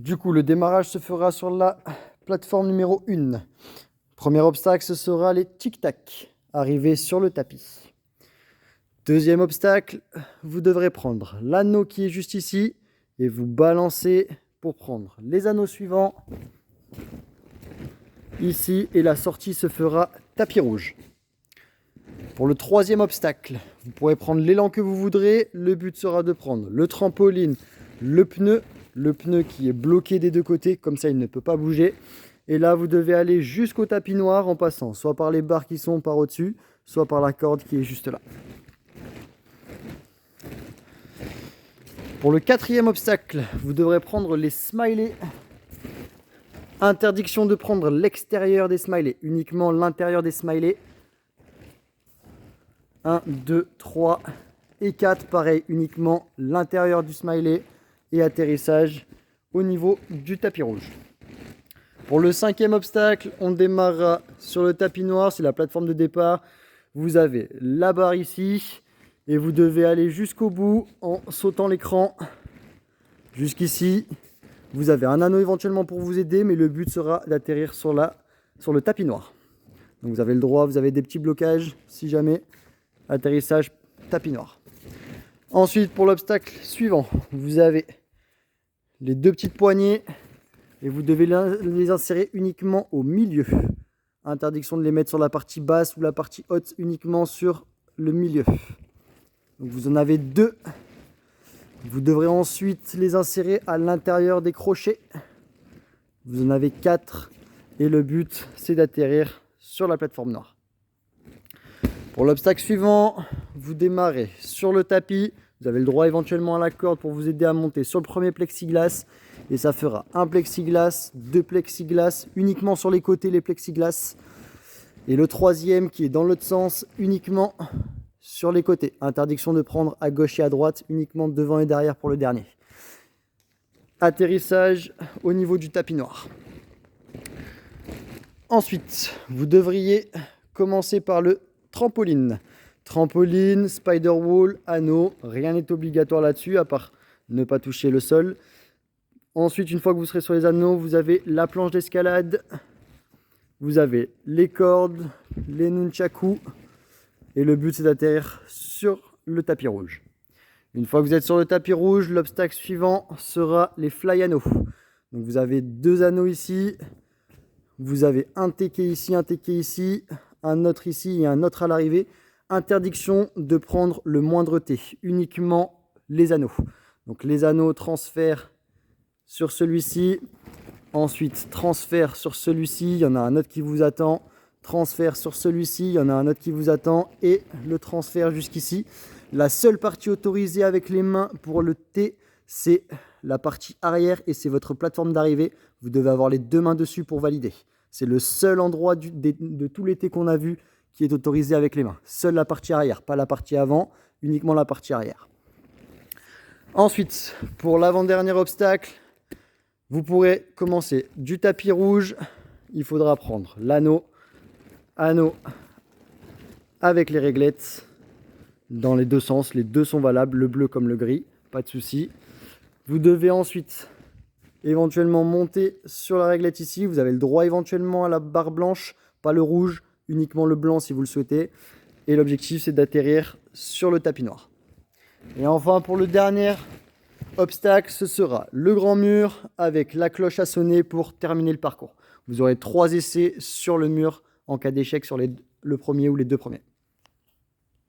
Du coup, le démarrage se fera sur la plateforme numéro 1. Premier obstacle, ce sera les tic-tac, arriver sur le tapis. Deuxième obstacle, vous devrez prendre l'anneau qui est juste ici et vous balancer pour prendre les anneaux suivants ici et la sortie se fera tapis rouge. Pour le troisième obstacle, vous pourrez prendre l'élan que vous voudrez. Le but sera de prendre le trampoline, le pneu qui est bloqué des deux côtés, comme ça il ne peut pas bouger. Et là, vous devez aller jusqu'au tapis noir en passant soit par les barres qui sont par au-dessus, soit par la corde qui est juste là. Pour le quatrième obstacle, vous devrez prendre les smileys. Interdiction de prendre l'extérieur des smileys, uniquement l'intérieur des smileys. 1, 2, 3 et 4, pareil, uniquement l'intérieur du smiley et atterrissage au niveau du tapis rouge. Pour le cinquième obstacle, on démarrera sur le tapis noir, c'est la plateforme de départ. Vous avez la barre ici et vous devez aller jusqu'au bout en sautant l'écran jusqu'ici. Vous avez un anneau éventuellement pour vous aider, mais le but sera d'atterrir sur le tapis noir. Donc vous avez le droit, vous avez des petits blocages si jamais. Atterrissage, tapis noir. Ensuite, pour l'obstacle suivant, vous avez les deux petites poignées et vous devez les insérer uniquement au milieu. Interdiction de les mettre sur la partie basse ou la partie haute, uniquement sur le milieu. Donc vous en avez deux. Vous devrez ensuite les insérer à l'intérieur des crochets. Vous en avez 4 et le but, c'est d'atterrir sur la plateforme noire. Pour l'obstacle suivant, vous démarrez sur le tapis. Vous avez le droit éventuellement à la corde pour vous aider à monter sur le premier plexiglas. Et ça fera un plexiglas, deux plexiglas, uniquement sur les côtés les plexiglas. Et le troisième qui est dans l'autre sens, uniquement sur les côtés. Interdiction de prendre à gauche et à droite, uniquement devant et derrière pour le dernier. Atterrissage au niveau du tapis noir. Ensuite, vous devriez commencer par le trampoline. Trampoline, spider wall, anneau, rien n'est obligatoire là-dessus à part ne pas toucher le sol. Ensuite, une fois que vous serez sur les anneaux, vous avez la planche d'escalade, vous avez les cordes, les nunchakus et le but c'est d'atterrir sur le tapis rouge. Une fois que vous êtes sur le tapis rouge, l'obstacle suivant sera les fly anneaux. Donc vous avez deux anneaux ici, vous avez un téqué ici, un autre ici et un autre à l'arrivée. Interdiction de prendre le moindre T, uniquement les anneaux. Donc les anneaux, transfert sur celui-ci, ensuite transfert sur celui-ci, il y en a un autre qui vous attend, transfert sur celui-ci, il y en a un autre qui vous attend, et le transfert jusqu'ici. La seule partie autorisée avec les mains pour le T, c'est la partie arrière et c'est votre plateforme d'arrivée. Vous devez avoir les deux mains dessus pour valider. C'est le seul endroit de tous les T qu'on a vu qui est autorisé avec les mains. Seule la partie arrière, pas la partie avant, uniquement la partie arrière. Ensuite, pour l'avant-dernier obstacle, vous pourrez commencer du tapis rouge. Il faudra prendre l'anneau, avec les réglettes dans les deux sens. Les deux sont valables, le bleu comme le gris, pas de souci. Vous devez ensuite éventuellement monter sur la réglette ici. Vous avez le droit éventuellement à la barre blanche, pas le rouge, uniquement le blanc si vous le souhaitez. Et l'objectif, c'est d'atterrir sur le tapis noir. Et enfin, pour le dernier obstacle, ce sera le grand mur avec la cloche à sonner pour terminer le parcours. Vous aurez 3 essais sur le mur en cas d'échec sur le premier ou les deux premiers.